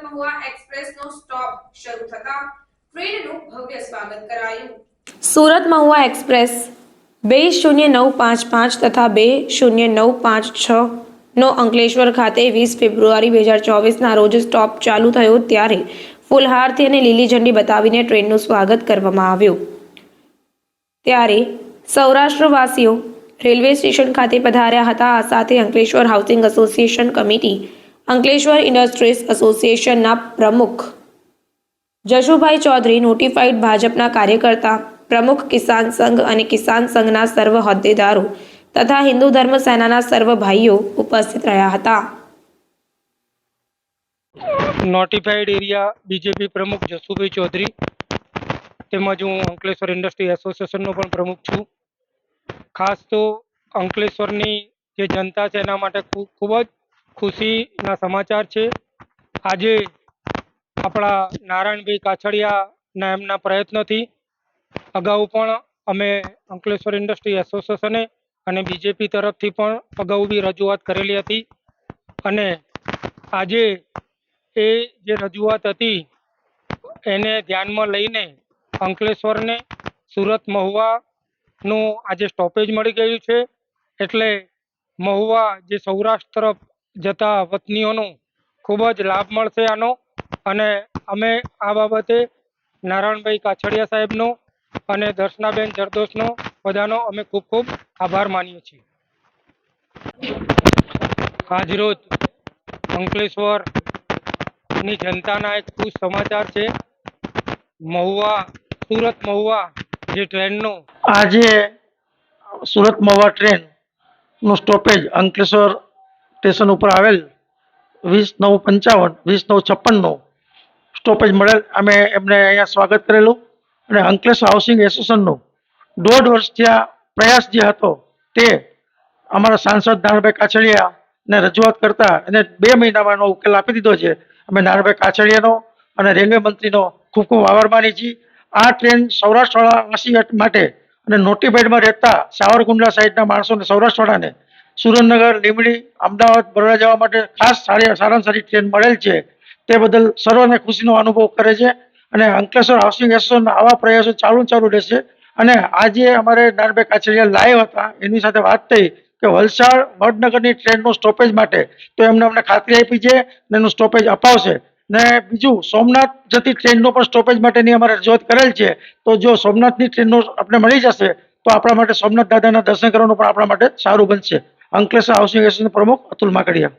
Surat Mahuva એક્સપ્રેસનો stop શરૂ થતા ટ્રેનનું ભવ્ય સ્વાગત કરાયું। સુરત મહુવા એક્સપ્રેસ 20955 તથા 20956 નો અંકલેશ્વર ખાતે 20 ફેબ્રુઆરી 2024 રોજ સ્ટોપ ચાલુ થયો ત્યારે ફૂલહારથી અને લીલી ઝંડી બતાવીને ટ્રેનનું સ્વાગત કરવામાં આવ્યું। ત્યારે સૌરાષ્ટ્રવાસીઓ રેલવે સ્ટેશન ખાતે પધાર્યા હતા। આ સાથે Ankleshwar housing association committee, Ankleshwar industries એસોસિએશનના પ્રમુખ જશુભાઈ ચૌધરી, નોટિફાઈડ ભાજપના કાર્યકર્તા પ્રમુખ, કિસાન સંઘ અને કિસાન સંઘના સર્વ હોદ્દેદારો તથા હિન્દુ ધર્મ સેનાના સર્વ ભાઈઓ ઉપસ્થિત રહ્યા હતા। નોટિફાઈડ એરિયા બીજેપી પ્રમુખ જશુભાઈ ચૌધરી તેમજ હું અંકલેશ્વર ઇન્ડસ્ટ્રી એસોસિએશનનો પણ પ્રમુખ છું। ખાસ તો અંકલેશ્વરની જે જનતા છે એના માટે ખૂબ જ ખુશીના સમાચાર છે। આજે આપણા નારાયણભાઈ કાછડિયાના એમના પ્રયત્નથી અગાઉ પણ અમે અંકલેશ્વર ઇન્ડસ્ટ્રી એસોસિએશને અને બીજેપી તરફથી પણ અગાઉ બી રજૂઆત કરેલી હતી અને આજે એ જે રજૂઆત હતી એને ધ્યાનમાં લઈને અંકલેશ્વરને સુરત મહુવાનું આજે સ્ટોપેજ મળી ગયું છે। એટલે મહુવા જે સૌરાષ્ટ્ર તરફ જતા વતનીઓનો ખૂબ જ લાભ મળશે આનો અને અમે આ બાબતે નારાયણભાઈ કાછડિયા સાહેબનો અને દર્શનાબેન જરદોશનો બધાનો અમે ખૂબ ખૂબ આભાર માનીએ છીએ। આજરોજ અંકલેશ્વરની જનતાના એક ખુશ સમાચાર છે। મહુવા સુરત મહુવા જે ટ્રેનનો આજે સુરત મહુવા ટ્રેનનું સ્ટોપેજ અંકલેશ્વર સ્ટેશન ઉપર આવેલ 20/9/55 20/9/56 સ્ટોપેજ મળેલ। અમે એમને અહીંયા સ્વાગત કરેલું અને અંકલેશ્વર હાઉસિંગ એસોસિએશનનો 1.5 વર્ષથી આ પ્રયાસ જે હતો તે અમારા સાંસદ નારાયણભાઈ કાછડિયાને રજૂઆત કરતા અને 2 મહિનામાં એનો ઉકેલ આપી દીધો છે। અમે નારાયણભાઈ કાછડિયાનો અને રેલવે મંત્રીનો ખૂબ ખૂબ આભાર માનીએ છીએ। આ ટ્રેન સૌરાષ્ટ્રવાસી માટે અને નોટિફાઈડમાં રહેતા સાવરકુંડલા સાઈડના માણસોને સૌરાષ્ટ્રવાળાને સુરેન્દ્રનગર, લીંબડી, અમદાવાદ, બરોડા જવા માટે ખાસ સારામાં સારી ટ્રેન મળેલ છે। તે બદલ સર્વને ખુશીનો અનુભવ કરે છે અને અંકલેશ્વર હાઉસિંગ એસોસિએશનના આવા પ્રયાસો ચાલુ રહેશે। અને આજે અમારે નારાયણભાઈ કાછડિયા લાઈવ હતા, એની સાથે વાત થઈ કે વલસાડ વડનગરની ટ્રેનનું સ્ટોપેજ માટે તો એમને અમને ખાતરી આપી છે અને એનું સ્ટોપેજ અપાવશે। ને બીજું સોમનાથ જતી ટ્રેનનો પણ સ્ટોપેજ માટેની અમારે રજૂઆત કરેલ છે। તો જો સોમનાથની ટ્રેનનો આપણે મળી જશે તો આપણા માટે સોમનાથ દાદાના દર્શન કરવાનું પણ આપણા માટે સારું બનશે। અંકલેશ્વર હાઉસિંગ એસોસિએશન પ્રમુખ અતુલ માકડિયા।